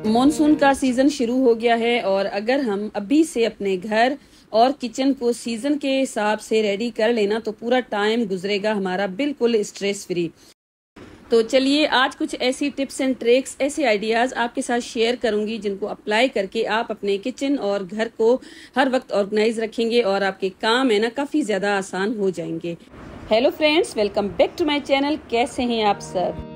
Monsoon का season शुरू हो गया है और अगर हम अभी से अपने घर और किचन को सीजन के हिसाब से रेडी कर लेना तो पूरा टाइम गुजरेगा हमारा बिल्कुल स्ट्रेस फ्री। तो चलिए आज कुछ ऐसी टिप्स एंड ट्रिक्स, ऐसे आइडियाज आपके साथ शेयर करूंगी जिनको अप्लाई करके आप अपने किचन और घर को हर वक्त ऑर्गेनाइज रखेंगे और आपके काम है ना काफी ज्यादा आसान हो जाएंगे। Hello friends, welcome back to my channel. कैसे हैं आप सब?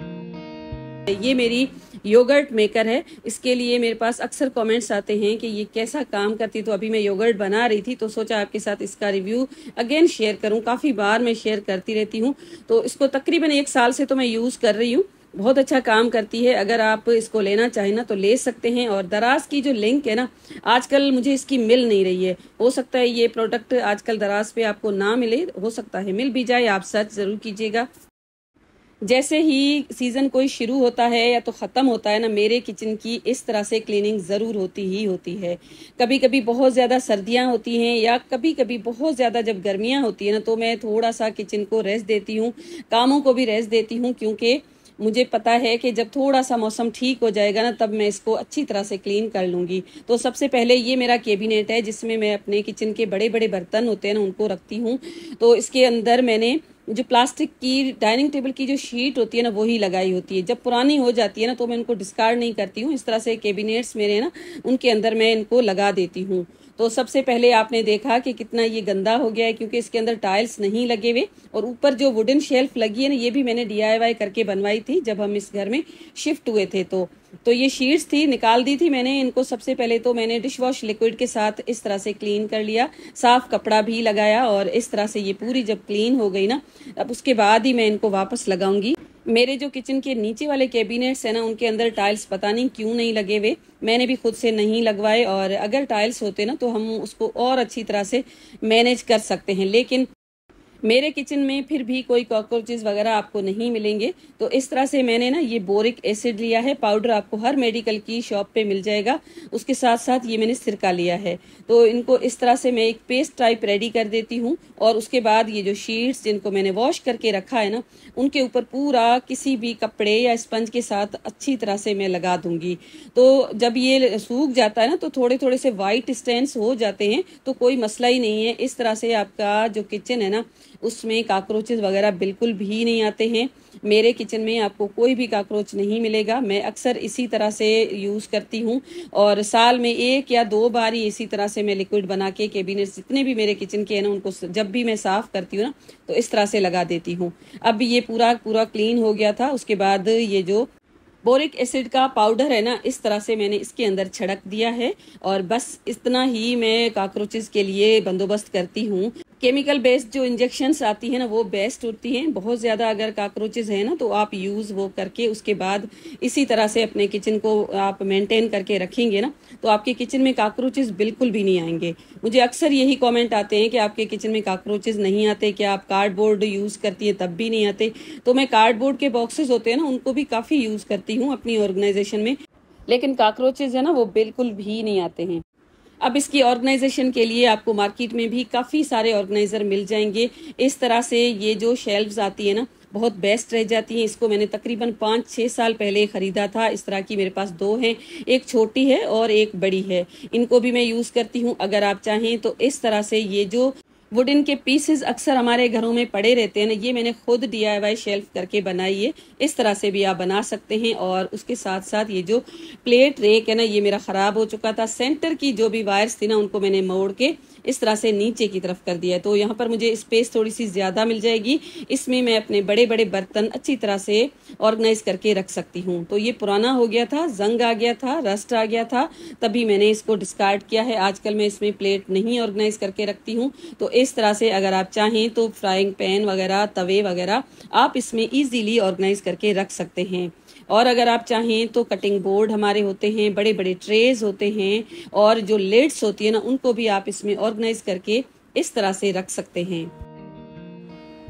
ये मेरी योगर्ट मेकर है। इसके लिए मेरे पास अक्सर कमेंट्स आते हैं कि ये कैसा काम करती, तो अभी मैं योगर्ट बना रही थी तो सोचा आपके साथ इसका रिव्यू अगेन शेयर करूं। काफी बार मैं शेयर करती रहती हूं, तो इसको तकरीबन 1 साल से तो मैं यूज कर रही हूँ। बहुत अच्छा काम करती है। अगर आप इसको लेना चाहें ना तो ले सकते हैं। और दराज की जो लिंक है ना, आजकल मुझे इसकी मिल नहीं रही है। हो सकता है ये प्रोडक्ट आजकल दराज पे आपको ना मिले, हो सकता है मिल भी जाए, आप सर्च जरूर कीजिएगा। जैसे ही सीजन कोई शुरू होता है या तो खत्म होता है ना, मेरे किचन की इस तरह से क्लीनिंग जरूर होती ही होती है। कभी कभी बहुत ज्यादा सर्दियां होती हैं या कभी कभी बहुत ज्यादा जब गर्मियां होती है ना, तो मैं थोड़ा सा किचन को रेस्ट देती हूँ, कामों को भी रेस्ट देती हूँ, क्योंकि मुझे पता है कि जब थोड़ा सा मौसम ठीक हो जाएगा ना, तब मैं इसको अच्छी तरह से क्लीन कर लूंगी। तो सबसे पहले ये मेरा कैबिनेट है जिसमें मैं अपने किचन के बड़े बड़े बर्तन होते हैं ना उनको रखती हूँ। तो इसके अंदर मैंने जो प्लास्टिक की डाइनिंग टेबल की जो शीट होती है ना, वही लगाई होती है। जब पुरानी हो जाती है ना तो मैं इनको डिस्कार्ड नहीं करती हूँ। इस तरह से कैबिनेट्स मेरे ना, उनके अंदर मैं इनको लगा देती हूँ। तो सबसे पहले आपने देखा कि कितना ये गंदा हो गया है, क्योंकि इसके अंदर टाइल्स नहीं लगे हुए। और ऊपर जो वुडन शेल्फ लगी है ना, ये भी मैंने DIY करके बनवाई थी जब हम इस घर में शिफ्ट हुए थे। तो ये शीट्स थी, निकाल दी थी मैंने इनको। सबसे पहले तो मैंने डिश वॉश लिक्विड के साथ इस तरह से क्लीन कर लिया, साफ कपड़ा भी लगाया, और इस तरह से ये पूरी जब क्लीन हो गई ना, अब उसके बाद ही मैं इनको वापस लगाऊंगी। मेरे जो किचन के नीचे वाले कैबिनेट्स है ना, उनके अंदर टाइल्स पता नहीं क्यों नहीं लगे हुए। मैंने भी खुद से नहीं लगवाए, और अगर टाइल्स होते ना तो हम उसको और अच्छी तरह से मैनेज कर सकते हैं। लेकिन मेरे किचन में फिर भी कोई कॉकरोचेस वगैरह आपको नहीं मिलेंगे। तो इस तरह से मैंने ना ये बोरिक एसिड लिया है, पाउडर आपको हर मेडिकल की शॉप पे मिल जाएगा। उसके साथ साथ ये मैंने सिरका लिया है। तो इनको इस तरह से मैं एक पेस्ट टाइप रेडी कर देती हूँ, और उसके बाद ये जो शीट्स जिनको मैंने वॉश करके रखा है ना, उनके ऊपर पूरा किसी भी कपड़े या स्पंज के साथ अच्छी तरह से मैं लगा दूंगी। तो जब ये सूख जाता है ना, तो थोड़े थोड़े से व्हाइट स्टेन्स हो जाते हैं, तो कोई मसला ही नहीं है। इस तरह से आपका जो किचन है ना, उसमें काकरोचेस वगैरह बिल्कुल भी नहीं आते हैं। मेरे किचन में आपको कोई भी काकरोच नहीं मिलेगा। मैं अक्सर इसी तरह से यूज करती हूँ, और साल में 1 या 2 बार ही इसी तरह से मैं लिक्विड बना के कैबिनेट जितने भी मेरे किचन के हैं ना, उनको जब भी मैं साफ करती हूँ ना, तो इस तरह से लगा देती हूँ। अब ये पूरा पूरा क्लीन हो गया था। उसके बाद ये जो बोरिक एसिड का पाउडर है ना, इस तरह से मैंने इसके अंदर छिड़क दिया है, और बस इतना ही मैं काकरोचेस के लिए बंदोबस्त करती हूँ। केमिकल बेस्ड जो इंजेक्शंस आती है ना, वो बेस्ट होती हैं। बहुत ज्यादा अगर काकरोचेस है ना, तो आप यूज वो करके उसके बाद इसी तरह से अपने किचन को आप मेंटेन करके रखेंगे ना, तो आपके किचन में काकरोचेस बिल्कुल भी नहीं आएंगे। मुझे अक्सर यही कमेंट आते हैं कि आपके किचन में काकरोचेस नहीं आते क्या, आप कार्डबोर्ड यूज करती हैं तब भी नहीं आते। तो मैं कार्डबोर्ड के बॉक्सेस होते हैं ना, उनको भी काफी यूज करती हूँ अपनी ऑर्गेनाइजेशन में, लेकिन काकरोचेस है ना, वो बिल्कुल भी नहीं आते हैं। अब इसकी ऑर्गेनाइजेशन के लिए आपको मार्केट में भी काफी सारे ऑर्गेनाइजर मिल जाएंगे। इस तरह से ये जो शेल्व्स आती है ना, बहुत बेस्ट रह जाती हैं। इसको मैंने तकरीबन 5-6 साल पहले खरीदा था। इस तरह की मेरे पास 2 हैं, एक छोटी है और एक बड़ी है। इनको भी मैं यूज करती हूँ। अगर आप चाहें तो इस तरह से ये जो वुडन के पीसेस अक्सर हमारे घरों में पड़े रहते हैं ना, ये मैंने खुद DIY शेल्फ करके बनाई है। इस तरह से भी आप बना सकते हैं। और उसके साथ साथ ये जो प्लेट रेक है ना, ये मेरा खराब हो चुका था। सेंटर की जो भी वायर्स थी ना, उनको मैंने मोड़ के इस तरह से नीचे की तरफ कर दिया है, तो यहाँ पर मुझे स्पेस थोड़ी सी ज्यादा मिल जाएगी। इसमें मैं अपने बड़े बड़े बर्तन अच्छी तरह से ऑर्गेनाइज करके रख सकती हूँ। तो ये पुराना हो गया था, जंग आ गया था, रस्ट आ गया था, तभी मैंने इसको डिस्कार्ड किया है। आजकल मैं इसमें प्लेट नहीं ऑर्गेनाइज करके रखती हूँ। तो इस तरह से अगर आप चाहें तो फ्राइंग पैन वगैरह, तवे वगैरह आप इसमें इजीली ऑर्गेनाइज करके रख सकते हैं। और अगर आप चाहें तो कटिंग बोर्ड हमारे होते हैं, बड़े बड़े ट्रेज होते हैं, और जो लिड्स होती है ना, उनको भी आप इसमें ऑर्गेनाइज करके इस तरह से रख सकते हैं।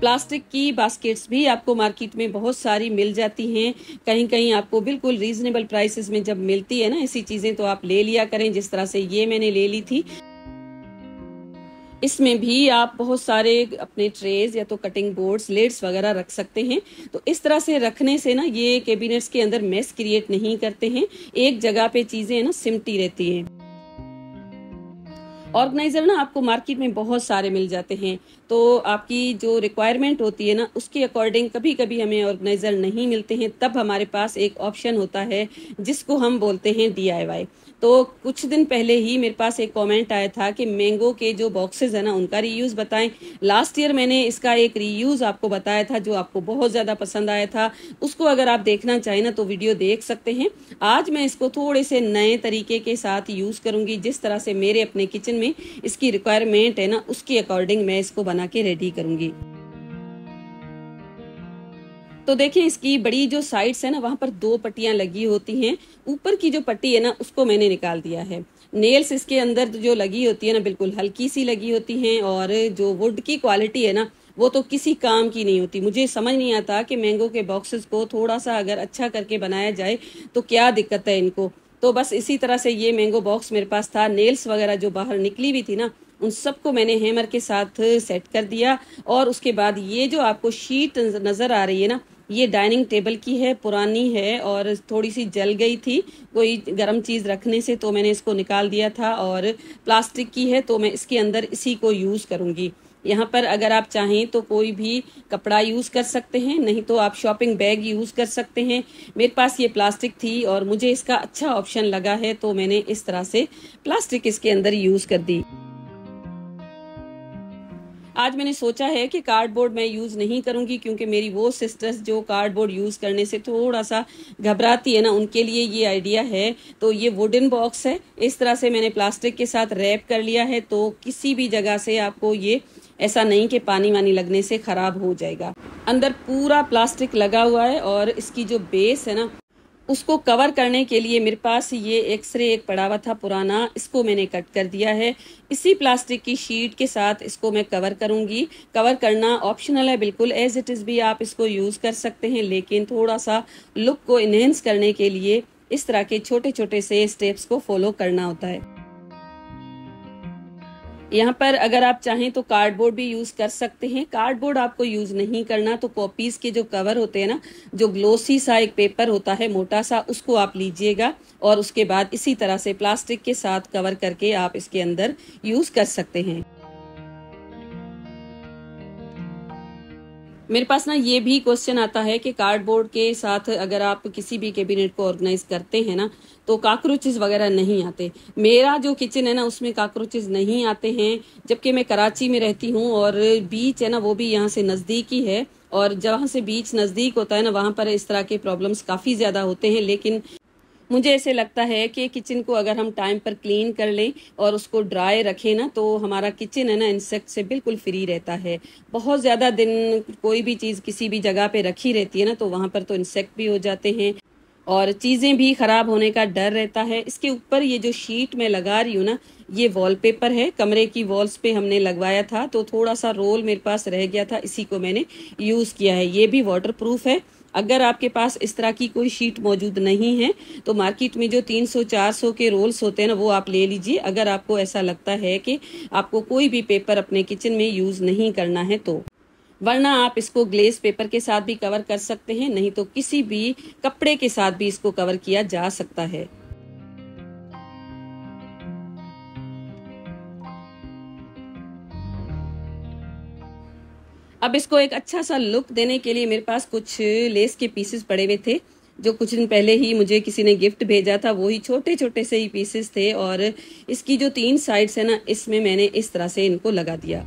प्लास्टिक की बास्केट्स भी आपको मार्केट में बहुत सारी मिल जाती हैं। कहीं कहीं आपको बिल्कुल रीजनेबल प्राइसेस में जब मिलती है ना ऐसी चीजें, तो आप ले लिया करें। जिस तरह से ये मैंने ले ली थी। इसमें भी आप बहुत सारे अपने ट्रेज या तो कटिंग बोर्ड्स, लिड्स वगैरह रख सकते हैं। तो इस तरह से रखने से ना ये कैबिनेट्स के अंदर मेस क्रिएट नहीं करते हैं, एक जगह पे चीजें ना सिमटी रहती हैं। ऑर्गेनाइजर ना आपको मार्केट में बहुत सारे मिल जाते हैं, तो आपकी जो रिक्वायरमेंट होती है ना उसके अकॉर्डिंग कभी कभी हमें ऑर्गेनाइजर नहीं मिलते हैं, तब हमारे पास एक ऑप्शन होता है जिसको हम बोलते हैं DIY। तो कुछ दिन पहले ही मेरे पास एक कमेंट आया था कि मैंगो के जो बॉक्सेस है ना उनका रीयूज बताएं। लास्ट ईयर मैंने इसका एक रीयूज आपको बताया था जो आपको बहुत ज्यादा पसंद आया था, उसको अगर आप देखना चाहें ना तो वीडियो देख सकते हैं। आज मैं इसको थोड़े से नए तरीके के साथ यूज करूंगी, जिस तरह से मेरे अपने किचन में इसकी रिक्वायरमेंट है ना उसके अकॉर्डिंग मैं इसको बना के रेडी करूंगी। तो देखें इसकी बड़ी जो साइड्स है ना वहां पर 2 पट्टियां लगी होती हैं, ऊपर की जो पट्टी है ना उसको मैंने निकाल दिया है। नेल्स इसके अंदर जो लगी होती है ना बिल्कुल हल्की सी लगी होती हैं, और जो वुड की क्वालिटी है ना वो तो किसी काम की नहीं होती। मुझे समझ नहीं आता कि मैंगो के बॉक्सेस को थोड़ा सा अगर अच्छा करके बनाया जाए तो क्या दिक्कत है इनको। तो बस इसी तरह से ये मैंगो बॉक्स मेरे पास था, नेल्स वगैरह जो बाहर निकली हुई थी ना उन सबको मैंने हैमर के साथ सेट कर दिया। और उसके बाद ये जो आपको शीट नजर आ रही है ना ये डाइनिंग टेबल की है, पुरानी है और थोड़ी सी जल गई थी कोई गर्म चीज रखने से, तो मैंने इसको निकाल दिया था। और प्लास्टिक की है तो मैं इसके अंदर इसी को यूज करूंगी। यहाँ पर अगर आप चाहें तो कोई भी कपड़ा यूज कर सकते हैं, नहीं तो आप शॉपिंग बैग यूज कर सकते हैं। मेरे पास ये प्लास्टिक थी और मुझे इसका अच्छा ऑप्शन लगा है तो मैंने इस तरह से प्लास्टिक इसके अंदर यूज कर दी। आज मैंने सोचा है कि कार्डबोर्ड मैं यूज नहीं करूंगी, क्योंकि मेरी वो सिस्टर्स जो कार्डबोर्ड यूज करने से थोड़ा सा घबराती है ना उनके लिए ये आइडिया है। तो ये वुडन बॉक्स है, इस तरह से मैंने प्लास्टिक के साथ रैप कर लिया है, तो किसी भी जगह से आपको ये ऐसा नहीं कि पानी वानी लगने से खराब हो जाएगा। अंदर पूरा प्लास्टिक लगा हुआ है और इसकी जो बेस है ना उसको कवर करने के लिए मेरे पास ये एक्सरे एक पड़ा हुआ था पुराना, इसको मैंने कट कर दिया है। इसी प्लास्टिक की शीट के साथ इसको मैं कवर करूंगी। कवर करना ऑप्शनल है बिल्कुल, एज इट इज भी आप इसको यूज कर सकते हैं, लेकिन थोड़ा सा लुक को इनहेंस करने के लिए इस तरह के छोटे छोटे से स्टेप्स को फॉलो करना होता है। यहाँ पर अगर आप चाहें तो कार्डबोर्ड भी यूज कर सकते हैं। कार्डबोर्ड आपको यूज नहीं करना तो कॉपीज के जो कवर होते हैं ना, जो ग्लोसी सा एक पेपर होता है मोटा सा, उसको आप लीजिएगा और उसके बाद इसी तरह से प्लास्टिक के साथ कवर करके आप इसके अंदर यूज कर सकते हैं। मेरे पास ना ये भी क्वेश्चन आता है कि कार्डबोर्ड के साथ अगर आप किसी भी कैबिनेट को ऑर्गेनाइज करते हैं ना तो कॉकरोचेस वगैरह नहीं आते। मेरा जो किचन है ना उसमें कॉकरोचेस नहीं आते हैं, जबकि मैं कराची में रहती हूँ और बीच है ना वो भी यहाँ से नजदीक ही है, और जहाँ से बीच नजदीक होता है ना वहां पर इस तरह के प्रॉब्लम्स काफी ज्यादा होते हैं। लेकिन मुझे ऐसे लगता है कि किचन को अगर हम टाइम पर क्लीन कर लें और उसको ड्राई रखें ना तो हमारा किचन है ना इंसेक्ट से बिल्कुल फ्री रहता है। बहुत ज्यादा दिन कोई भी चीज किसी भी जगह पे रखी रहती है ना तो वहां पर तो इंसेक्ट भी हो जाते हैं और चीजें भी खराब होने का डर रहता है। इसके ऊपर ये जो शीट मैं लगा रही हूँ ना ये वॉलपेपर है, कमरे की वॉल्स पे हमने लगवाया था, तो थोड़ा सा रोल मेरे पास रह गया था, इसी को मैंने यूज किया है। ये भी वाटर प्रूफ है। अगर आपके पास इस तरह की कोई शीट मौजूद नहीं है तो मार्केट में जो 300-400 के रोल्स होते हैं ना वो आप ले लीजिए, अगर आपको ऐसा लगता है कि आपको कोई भी पेपर अपने किचन में यूज नहीं करना है तो। वरना आप इसको ग्लेस पेपर के साथ भी कवर कर सकते हैं, नहीं तो किसी भी कपड़े के साथ भी इसको कवर किया जा सकता है। अब इसको एक अच्छा सा लुक देने के लिए मेरे पास कुछ लेस के पीसेस पड़े हुए थे, जो कुछ दिन पहले ही मुझे किसी ने गिफ्ट भेजा था। वही छोटे छोटे से ही पीसेस थे और इसकी जो 3 साइड्स है ना इसमें मैंने इस तरह से इनको लगा दिया।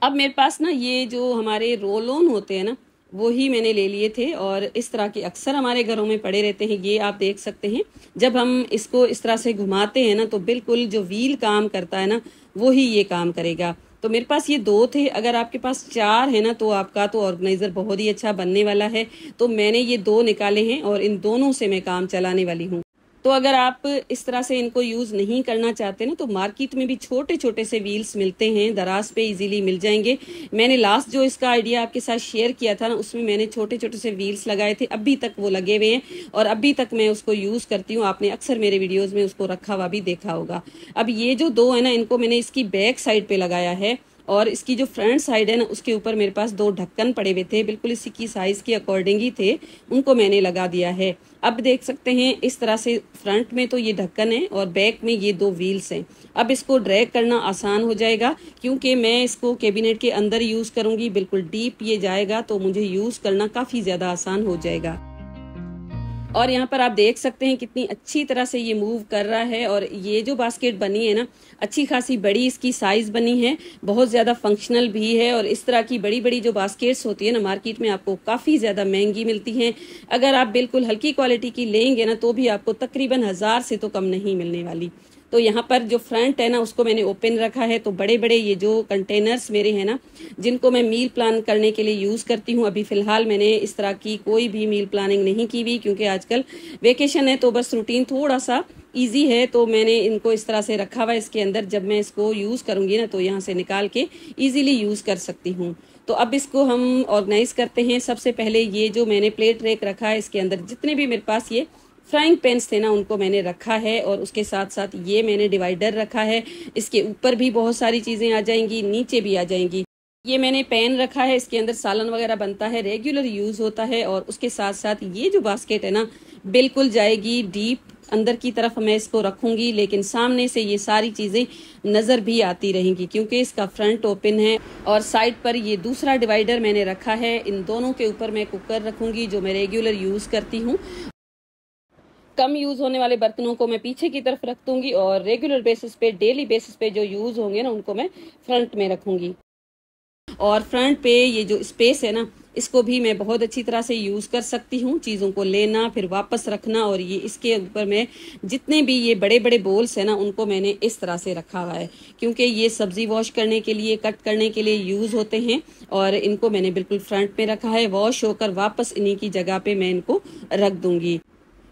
अब मेरे पास ना ये जो हमारे रोल ऑन होते हैं ना वो ही मैंने ले लिए थे और इस तरह के अक्सर हमारे घरों में पड़े रहते हैं। ये आप देख सकते हैं जब हम इसको इस तरह से घुमाते हैं ना तो बिल्कुल जो व्हील काम करता है ना वो ही ये काम करेगा। तो मेरे पास ये 2 थे, अगर आपके पास 4 है ना तो आपका तो ऑर्गेनाइजर बहुत ही अच्छा बनने वाला है। तो मैंने ये 2 निकाले हैं और इन दोनों से मैं काम चलाने वाली हूँ। तो अगर आप इस तरह से इनको यूज नहीं करना चाहते ना, तो मार्केट में भी छोटे छोटे से व्हील्स मिलते हैं, दराज पे इजीली मिल जाएंगे। मैंने लास्ट जो इसका आइडिया आपके साथ शेयर किया था ना, उसमें मैंने छोटे छोटे से व्हील्स लगाए थे, अभी तक वो लगे हुए हैं और अभी तक मैं उसको यूज करती हूँ। आपने अक्सर मेरे वीडियोज में उसको रखा हुआ भी देखा होगा। अब ये जो दो है ना, इनको मैंने इसकी बैक साइड पे लगाया है और इसकी जो फ्रंट साइड है ना, उसके ऊपर मेरे पास दो ढक्कन पड़े हुए थे, बिल्कुल इसी की साइज के अकॉर्डिंग ही थे, उनको मैंने लगा दिया है। अब देख सकते हैं इस तरह से फ्रंट में तो ये ढक्कन है और बैक में ये दो व्हील्स हैं। अब इसको ड्रैग करना आसान हो जाएगा, क्योंकि मैं इसको कैबिनेट के अंदर यूज करूंगी, बिल्कुल डीप ये जाएगा, तो मुझे यूज करना काफी ज्यादा आसान हो जाएगा। और यहाँ पर आप देख सकते हैं कितनी अच्छी तरह से ये मूव कर रहा है। और ये जो बास्केट बनी है ना, अच्छी खासी बड़ी इसकी साइज बनी है, बहुत ज्यादा फंक्शनल भी है। और इस तरह की बड़ी बड़ी जो बास्केट्स होती है ना, मार्केट में आपको काफी ज्यादा महंगी मिलती हैं। अगर आप बिल्कुल हल्की क्वालिटी की लेंगे ना, तो भी आपको तकरीबन 1000 से तो कम नहीं मिलने वाली। तो यहाँ पर जो फ्रंट है ना, उसको मैंने ओपन रखा है। तो बड़े बड़े ये जो कंटेनर्स मेरे हैं ना, जिनको मैं मील प्लान करने के लिए यूज करती हूँ, अभी फिलहाल मैंने इस तरह की कोई भी मील प्लानिंग नहीं की हुई, क्योंकि आजकल वेकेशन है तो बस रूटीन थोड़ा सा इजी है। तो मैंने इनको इस तरह से रखा हुआ है इसके अंदर, जब मैं इसको यूज करूंगी ना, तो यहाँ से निकाल के इजीली यूज कर सकती हूँ। तो अब इसको हम ऑर्गेनाइज करते हैं। सबसे पहले ये जो मैंने प्लेट रैक रखा है, इसके अंदर जितने भी मेरे पास ये फ्राइंग पैन्स थे ना, उनको मैंने रखा है। और उसके साथ साथ ये मैंने डिवाइडर रखा है, इसके ऊपर भी बहुत सारी चीजें आ जाएंगी, नीचे भी आ जाएंगी। ये मैंने पैन रखा है, इसके अंदर सालन वगैरह बनता है, रेगुलर यूज होता है। और उसके साथ साथ ये जो बास्केट है ना, बिल्कुल जाएगी डीप अंदर की तरफ मैं इसको रखूंगी, लेकिन सामने से ये सारी चीजें नजर भी आती रहेंगी, क्योंकि इसका फ्रंट ओपन है। और साइड पर ये दूसरा डिवाइडर मैंने रखा है। इन दोनों के ऊपर मैं कुकर रखूंगी, जो मैं रेगुलर यूज करती हूँ। कम यूज होने वाले बर्तनों को मैं पीछे की तरफ रख दूंगी, और रेगुलर बेसिस पे, डेली बेसिस पे जो यूज होंगे ना, उनको मैं फ्रंट में रखूंगी। और फ्रंट पे ये जो स्पेस है ना, इसको भी मैं बहुत अच्छी तरह से यूज कर सकती हूँ, चीजों को लेना फिर वापस रखना। और ये इसके ऊपर में जितने भी ये बड़े बड़े बोल्स है ना, उनको मैंने इस तरह से रखा हुआ है, क्योंकि ये सब्जी वॉश करने के लिए, कट करने के लिए यूज होते हैं। और इनको मैंने बिल्कुल फ्रंट में रखा है, वॉश होकर वापस इन्हीं की जगह पे मैं इनको रख दूंगी।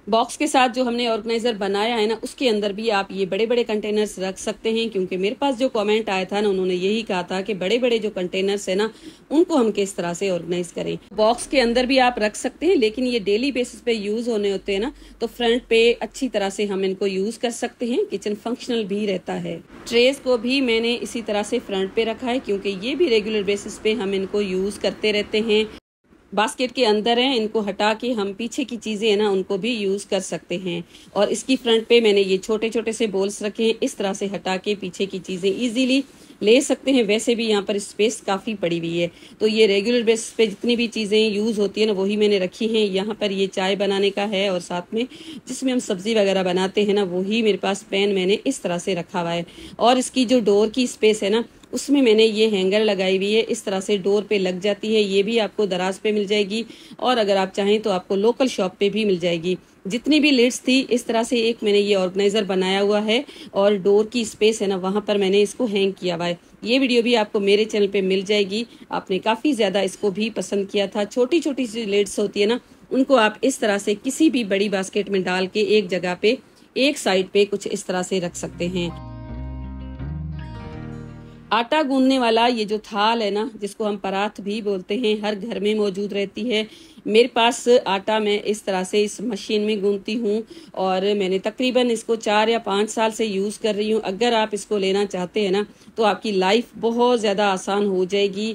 बॉक्स के साथ जो हमने ऑर्गेनाइजर बनाया है ना, उसके अंदर भी आप ये बड़े बड़े कंटेनर्स रख सकते हैं, क्योंकि मेरे पास जो कमेंट आया था ना, उन्होंने यही कहा था कि बड़े बड़े जो कंटेनर्स है ना, उनको हम किस तरह से ऑर्गेनाइज करें। बॉक्स के अंदर भी आप रख सकते हैं, लेकिन ये डेली बेसिस पे यूज होने होते हैं ना, तो फ्रंट पे अच्छी तरह से हम इनको यूज कर सकते हैं। किचन फंक्शनल भी रहता है। ट्रेस को भी मैंने इसी तरह से फ्रंट पे रखा है, क्योंकि ये भी रेगुलर बेसिस पे हम इनको यूज करते रहते हैं। बास्केट के अंदर है, इनको हटा के हम पीछे की चीजें है ना, उनको भी यूज कर सकते हैं। और इसकी फ्रंट पे मैंने ये छोटे छोटे से बोल्स रखे हैं, इस तरह से हटा के पीछे की चीजें इजीली ले सकते हैं। वैसे भी यहाँ पर स्पेस काफी पड़ी हुई है, तो ये रेगुलर बेसिस पे जितनी भी चीजें यूज होती है ना, वही मैंने रखी हैं। यहाँ पर ये चाय बनाने का है, और साथ में जिसमें हम सब्जी वगैरह बनाते हैं ना, वही मेरे पास पैन मैंने इस तरह से रखा हुआ है। और इसकी जो डोर की स्पेस है ना, उसमें मैंने ये हैंगर लगाई हुई है, इस तरह से डोर पे लग जाती है। ये भी आपको दराज पे मिल जाएगी, और अगर आप चाहें तो आपको लोकल शॉप पे भी मिल जाएगी। जितनी भी लिड्स थी, इस तरह से एक मैंने ये ऑर्गेनाइजर बनाया हुआ है, और डोर की स्पेस है ना, वहां पर मैंने इसको हैंग किया हुआ है। ये वीडियो भी आपको मेरे चैनल पे मिल जाएगी। आपने काफी ज्यादा इसको भी पसंद किया था। छोटी छोटी सी लिड्स होती है ना, उनको आप इस तरह से किसी भी बड़ी बास्केट में डाल के एक जगह पे, एक साइड पे कुछ इस तरह से रख सकते हैं। आटा गूंदने वाला ये जो थाल है ना, जिसको हम परात भी बोलते हैं, हर घर में मौजूद रहती है। मेरे पास आटा मैं इस तरह से इस मशीन में गूंदती हूँ, और मैंने तकरीबन इसको 4 या 5 साल से यूज कर रही हूँ। अगर आप इसको लेना चाहते हैं ना, तो आपकी लाइफ बहुत ज्यादा आसान हो जाएगी।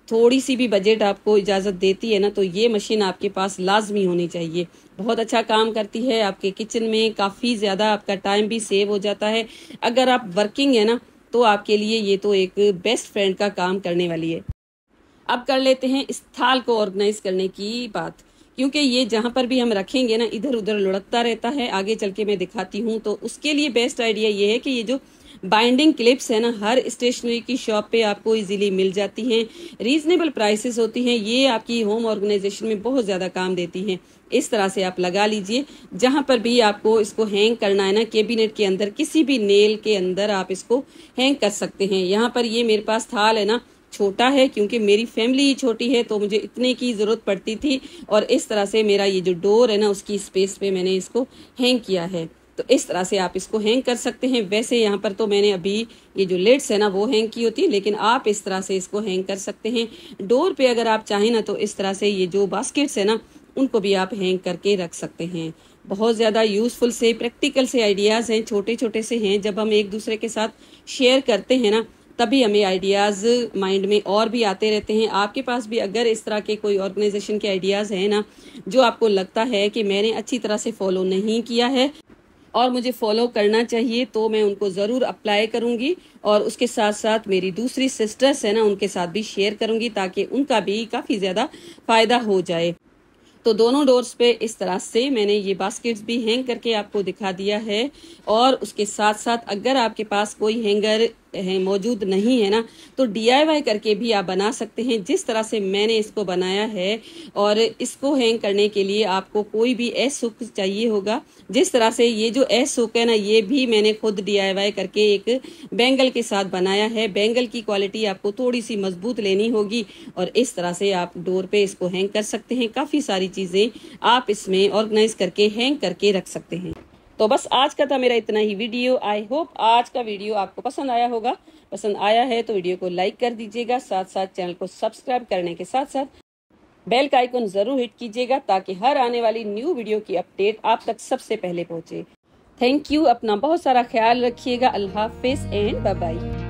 थोड़ी सी भी बजट आपको इजाजत देती है ना, तो ये मशीन आपके पास लाजमी होनी चाहिए। बहुत अच्छा काम करती है आपके किचन में, काफी ज्यादा आपका टाइम भी सेव हो जाता है। अगर आप वर्किंग है ना, तो आपके लिए ये तो एक बेस्ट फ्रेंड का काम करने वाली है। अब कर लेते हैं इस थाल को ऑर्गेनाइज करने की बात, क्योंकि ये जहां पर भी हम रखेंगे ना, इधर उधर लुढ़कता रहता है। आगे चल के मैं दिखाती हूँ। तो उसके लिए बेस्ट आइडिया ये है कि ये जो बाइंडिंग क्लिप्स है ना, हर स्टेशनरी की शॉप पे आपको इजीली मिल जाती हैं, रीजनेबल प्राइसेस होती हैं। ये आपकी होम ऑर्गेनाइजेशन में बहुत ज्यादा काम देती हैं। इस तरह से आप लगा लीजिए, जहां पर भी आपको इसको हैंग करना है ना, कैबिनेट के अंदर, किसी भी नेल के अंदर आप इसको हैंग कर सकते हैं। यहाँ पर ये मेरे पास थाल है ना, छोटा है, क्योंकि मेरी फैमिली ही छोटी है, तो मुझे इतने की जरूरत पड़ती थी। और इस तरह से मेरा ये जो डोर है ना, उसकी स्पेस पे मैंने इसको हैंग किया है। तो इस तरह से आप इसको हैंग कर सकते हैं। वैसे यहाँ पर तो मैंने अभी ये जो लेट्स है ना वो हैंग की होती है, लेकिन आप इस तरह से इसको हैंग कर सकते हैं। डोर पे अगर आप चाहें ना तो इस तरह से ये जो बास्केट्स है ना उनको भी आप हैंग करके रख सकते हैं। बहुत ज़्यादा यूजफुल से प्रैक्टिकल से आइडियाज़ हैं, छोटे छोटे से हैं। जब हम एक दूसरे के साथ शेयर करते हैं ना तभी हमें आइडियाज़ माइंड में और भी आते रहते हैं। आपके पास भी अगर इस तरह के कोई ऑर्गेनाइजेशन के आइडियाज़ हैं ना जो आपको लगता है कि मैंने अच्छी तरह से फॉलो नहीं किया है और मुझे फॉलो करना चाहिए, तो मैं उनको ज़रूर अप्लाई करूंगी और उसके साथ साथ मेरी दूसरी सिस्टर्स है ना उनके साथ भी शेयर करूंगी ताकि उनका भी काफ़ी ज़्यादा फ़ायदा हो जाए। तो दोनों डोर्स पे इस तरह से मैंने ये बास्केट्स भी हैंग करके आपको दिखा दिया है। और उसके साथ साथ अगर आपके पास कोई हैंगर मौजूद नहीं है ना तो DIY करके भी आप बना सकते हैं जिस तरह से मैंने इसको बनाया है। और इसको हैंग करने के लिए आपको कोई भी एस हुक चाहिए होगा। जिस तरह से ये जो एस हुक है ना ये भी मैंने खुद DIY करके एक बैंगल के साथ बनाया है। बैंगल की क्वालिटी आपको थोड़ी सी मजबूत लेनी होगी और इस तरह से आप डोर पे इसको हैंग कर सकते हैं। काफ़ी सारी चीज़ें आप इसमें ऑर्गेनाइज करके हैंग करके रख सकते हैं। तो बस आज का था मेरा इतना ही वीडियो। आई होप आज का वीडियो आपको पसंद आया होगा। पसंद आया है तो वीडियो को लाइक कर दीजिएगा, साथ साथ चैनल को सब्सक्राइब करने के साथ साथ बेल का आइकन जरूर हिट कीजिएगा ताकि हर आने वाली न्यू वीडियो की अपडेट आप तक सबसे पहले पहुंचे। Thank you. अपना बहुत सारा ख्याल रखिएगा। अल्लाह हाफिज एंड बाय बाय।